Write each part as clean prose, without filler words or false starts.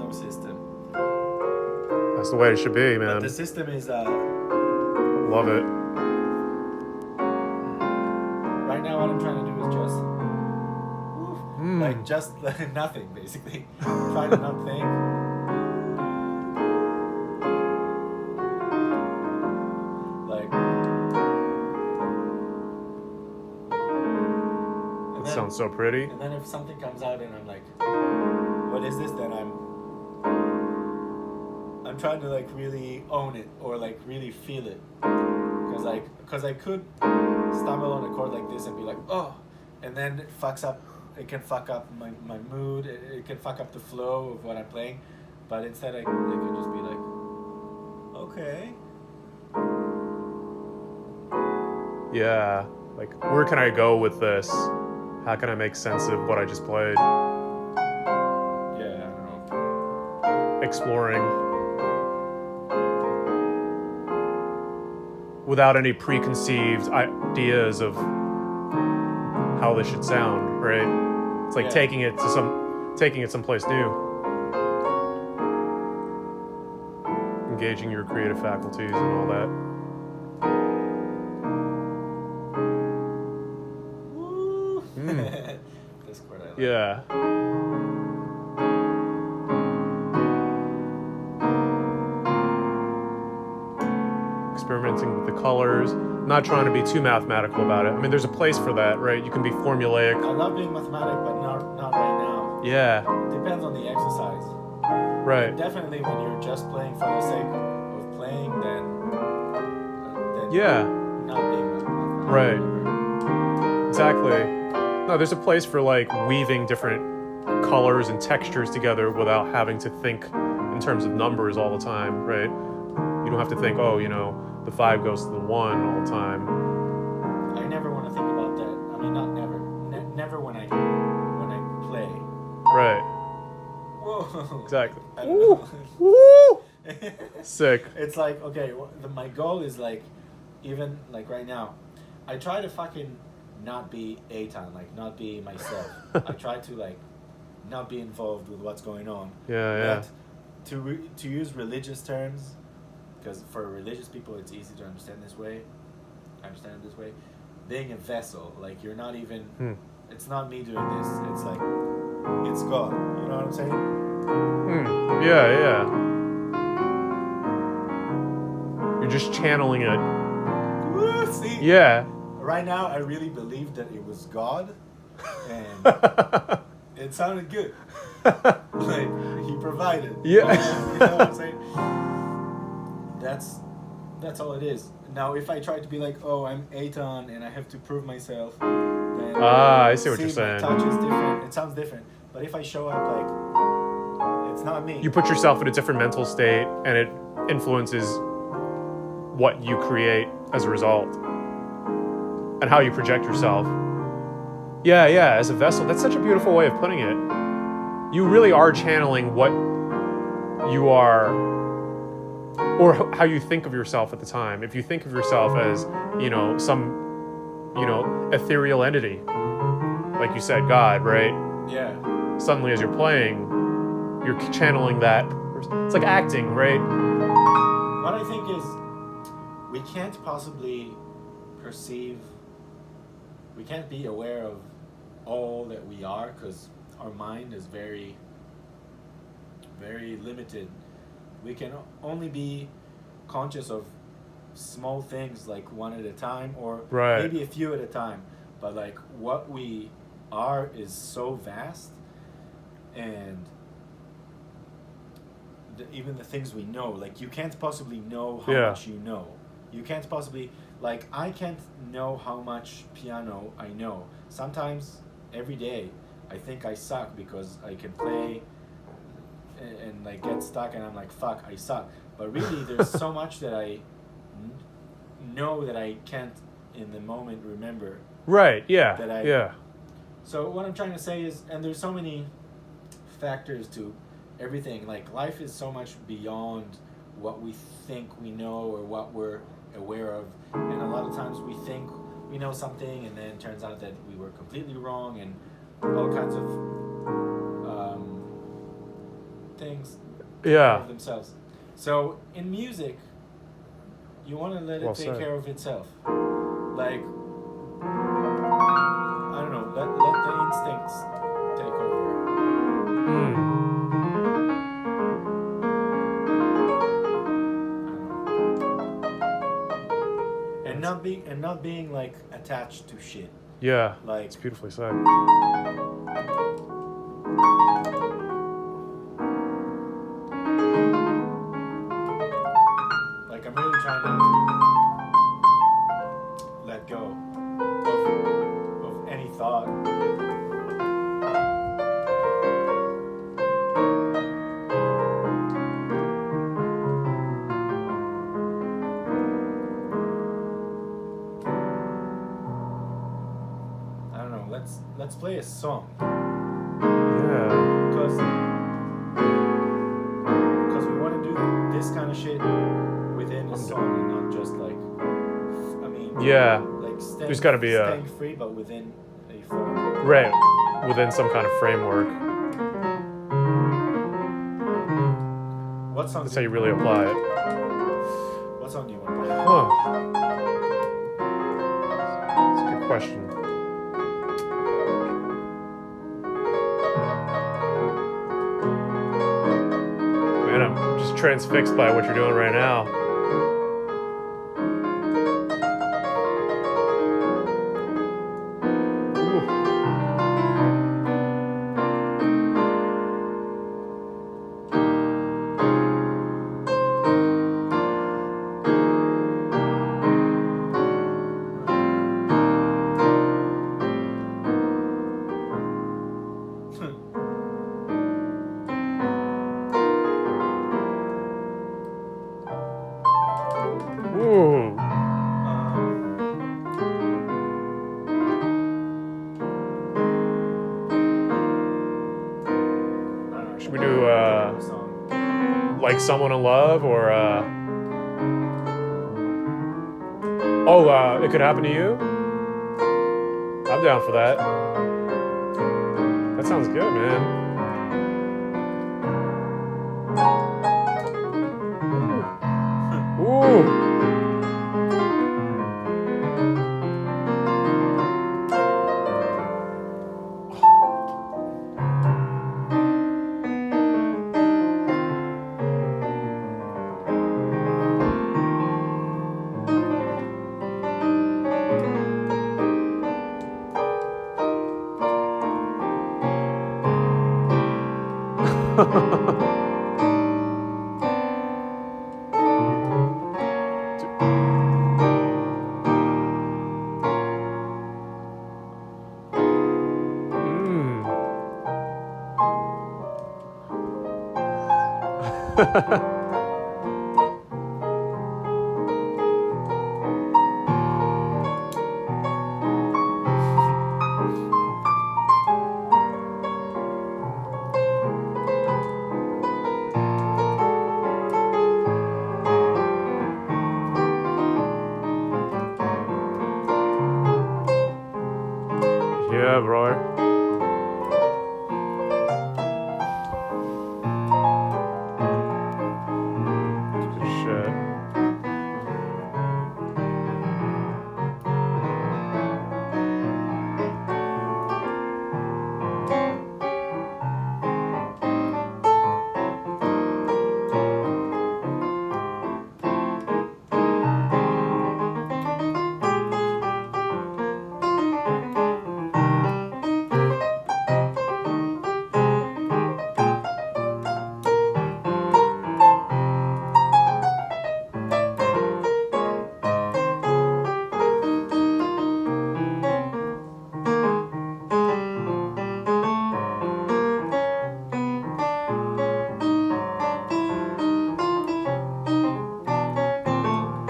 no system. That's the way it should be, man. But the system is Love it. right now what I'm trying to do is just nothing, basically. Try to not think. Like, That sounds so pretty. And then if something comes out and I'm like, what is this? Then I'm trying to like really own it or like really feel it, because I could stumble on a chord like this and be like, oh, and then it fucks up. It can fuck up my mood. It can fuck up the flow of what I'm playing. But instead, I can just be like, okay. Yeah. Like, where can I go with this? How can I make sense of what I just played? Yeah, I don't know. Exploring. Without any preconceived ideas of how this should sound, right? It's like taking it someplace new. Engaging your creative faculties and all that. Woo! This chord I like. Yeah. Experimenting with the colors, not trying to be too mathematical about it. I mean, there's a place for that, right? You can be formulaic. I love being mathematic, but not right now. Yeah. Depends on the exercise. Right. Definitely when you're just playing for the sake of playing, then yeah. Not being mathematical. Right. Exactly. No, there's a place for like weaving different colors and textures together without having to think in terms of numbers all the time, right? You don't have to think, oh, the 5 goes to the 1 all the time. I never want to think about that. I mean, not never. Never when I play. Right. Whoa. Exactly. Woo! Woo! Sick. It's like, okay, my goal is like, even like right now, I try to fucking not be Eitan, like not be myself. I try to like not be involved with what's going on. Yeah. But to use religious terms, because for religious people it's easy to understand it this way. Being a vessel, like you're not even. It's not me doing this. It's like it's God. You know what I'm saying? Yeah. You're just channeling it. Woo, see? Yeah. Right now, I really believed that it was God, and it sounded good. Like He provided. Yeah. You know what I'm saying? That's all it is. Now, if I try to be like, oh, I'm Eitan and I have to prove myself, then I see what you're saying. My touch is different. It sounds different. But if I show up like, it's not me. You put yourself in a different mental state, and it influences what you create as a result, and how you project yourself. Yeah, as a vessel. That's such a beautiful way of putting it. You really are channeling what you are, or how you think of yourself at the time. If you think of yourself as, some, ethereal entity, like you said, God, right? Yeah. Suddenly, as you're playing, you're channeling that. It's like acting, right? What I think is, we can't possibly we can't be aware of all that we are, because our mind is very, very limited. We can only be conscious of small things, like one at a time, or maybe a few at a time. But like what we are is so vast, and even the things we know, like you can't possibly know how much you know. You can't possibly, like I can't know how much piano I know. Sometimes, every day, I think I suck because I can play and like get stuck and I'm like, fuck, I suck. But really, there's so much that I know that I can't in the moment remember. Right, yeah, yeah. So what I'm trying to say is, and there's so many factors to everything, like life is so much beyond what we think we know or what we're aware of, and a lot of times we think we know something and then it turns out that we were completely wrong, and all kinds of things take care Yeah. of themselves. So in music, you want to let it Well take said. care of itself. Like, I don't know, let the instincts take over. I don't know. And not being like attached to shit. Yeah. Like, It's beautifully said. like I'm really trying to let go of any thought. I don't know. Let's play a song. Yeah. Because we want to do this kind of shit within a song and not just like, I mean, Yeah. like There's got to be staying free, but within a form. right within some kind of framework. What song? That's how you really apply it. What song do you want to play? Huh. That's a good question. Man, I'm just transfixed by what you're doing right now. Ooh. Should we do like Someone in Love or It Could Happen to You? I'm down for that. That sounds good, man. Ooh. Yeah, bro. Good shit.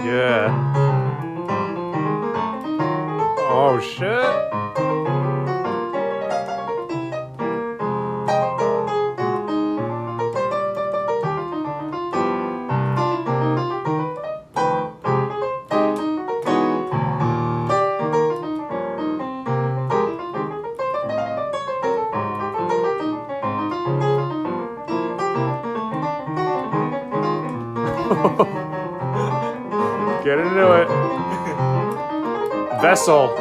Yeah. Oh shit. Get into it. Vessel.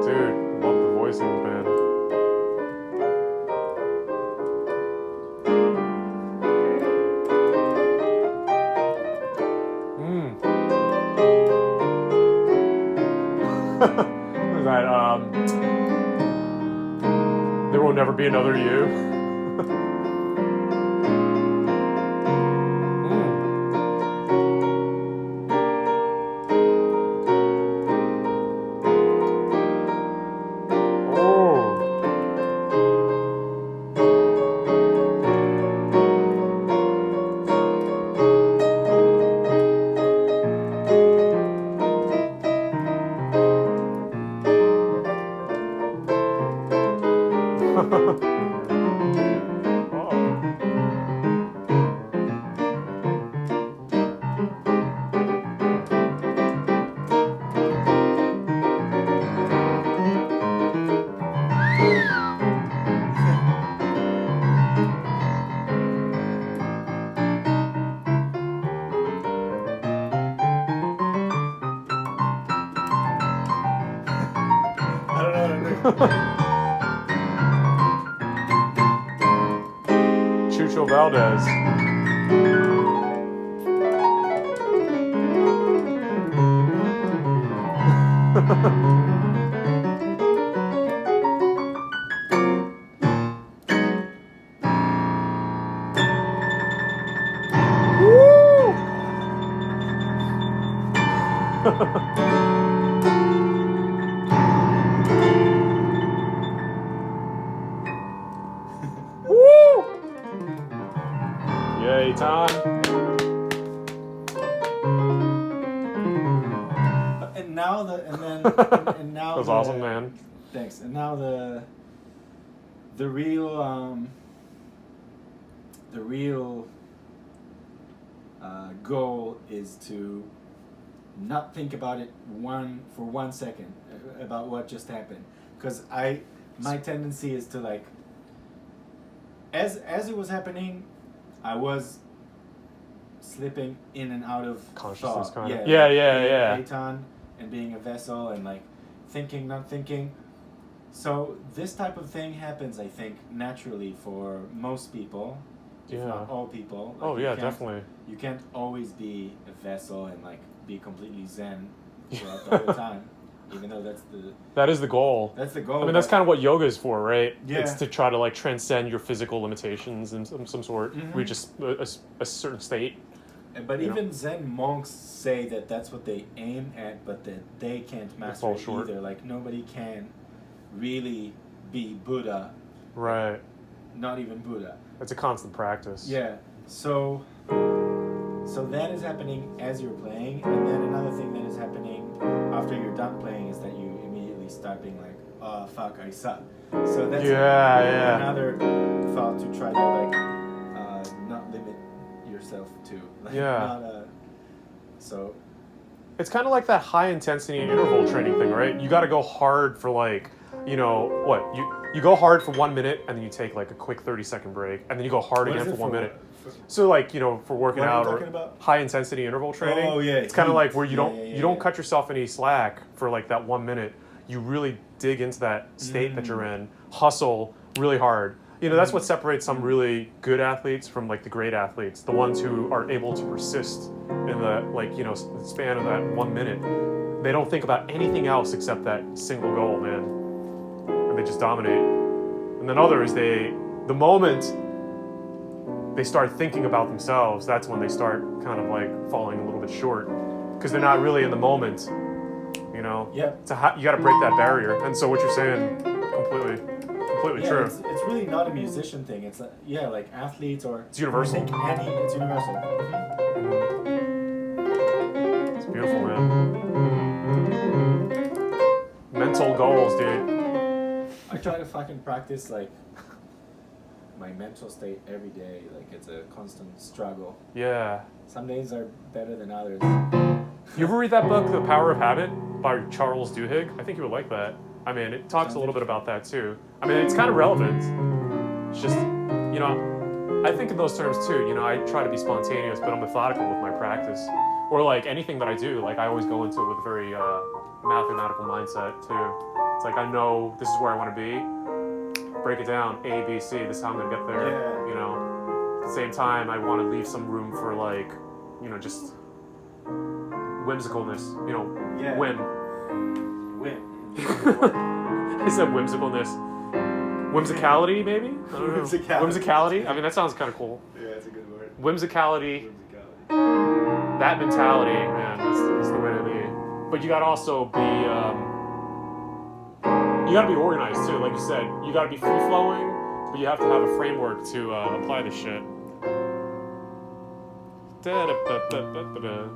Dude, love the voicings, man. What is that? There will never be another you. Chucho Valdez. Woo! Yay, Tom. And now and now That was awesome, man. Thanks. And now the real goal is to not think about it for 1 second about what just happened, because my tendency is to, like, as it was happening, I was slipping in and out of Consciousness, thought. kind of. Yeah, Yeah. Aton and being a vessel and, like, thinking, not thinking. So this type of thing happens, I think, naturally for most people, if not all people. Like, Oh yeah, definitely. You can't always be a vessel and, like, be completely zen throughout the whole time, even though that is the goal. That's the goal. I mean, that's kind of what yoga is for, right? Yeah. It's to try to, like, transcend your physical limitations in some sort, Mm-hmm. reach a certain state. But even Zen monks say that that's what they aim at, but that they can't master it either. Like, nobody can really be Buddha. Right. Not even Buddha. It's a constant practice. Yeah. So that is happening as you're playing, and then another thing that is happening after you're done playing is that you immediately start being like, oh fuck, I suck. So that's another thought to try to, like, not limit yourself to. Like, so it's kind of like that high intensity interval training thing, right? You got to go hard for, like, you go hard for 1 minute and then you take, like, a quick 30-second break and then you go hard again for 1 minute. So, like, for working out or high intensity interval training. Oh yeah. It's kind of like where you don't cut yourself any slack for, like, that 1 minute. You really dig into that state that you're in, hustle really hard. That's what separates some really good athletes from, like, the great athletes, the ones who are able to persist in the, like, span of that 1 minute. They don't think about anything else except that single goal, man. And they just dominate. And then others, the moment they start thinking about themselves, that's when they start kind of like falling a little bit short, because they're not really in the moment. You know. Yeah. You got to break that barrier, and so what you're saying, completely true. It's really not a musician thing. It's like athletes or. It's universal. I think it's universal. It's beautiful, man. Mental goals, dude. I try to fucking practice like my mental state every day. Like it's a constant struggle. Yeah. Some days are better than others. You ever read that book, The Power of Habit, by Charles Duhigg? I think you would like that. I mean, it talks a little bit about that too. I mean, it's kind of relevant. It's just, you know, I think in those terms too. You know, I try to be spontaneous, but I'm methodical with my practice. Or like anything that I do, like I always go into it with a very mathematical mindset too. It's like I know this is where I want to be. Break it down, A, B, C. This is how I'm gonna get there. Yeah. You know, at the same time, I want to leave some room for like, you know, just whimsicalness. You know, Yeah. whim. I said whimsicalness. Whimsicality, maybe? I don't know. Whimsicality? I mean, that sounds kind of cool. Yeah, it's a good word. Whimsicality. That mentality, man, is the way to be. But you gotta also be, you gotta be organized too. Like you said, you gotta be free flowing, but you have to have a framework to apply this shit. Da-da-da-da-da-da.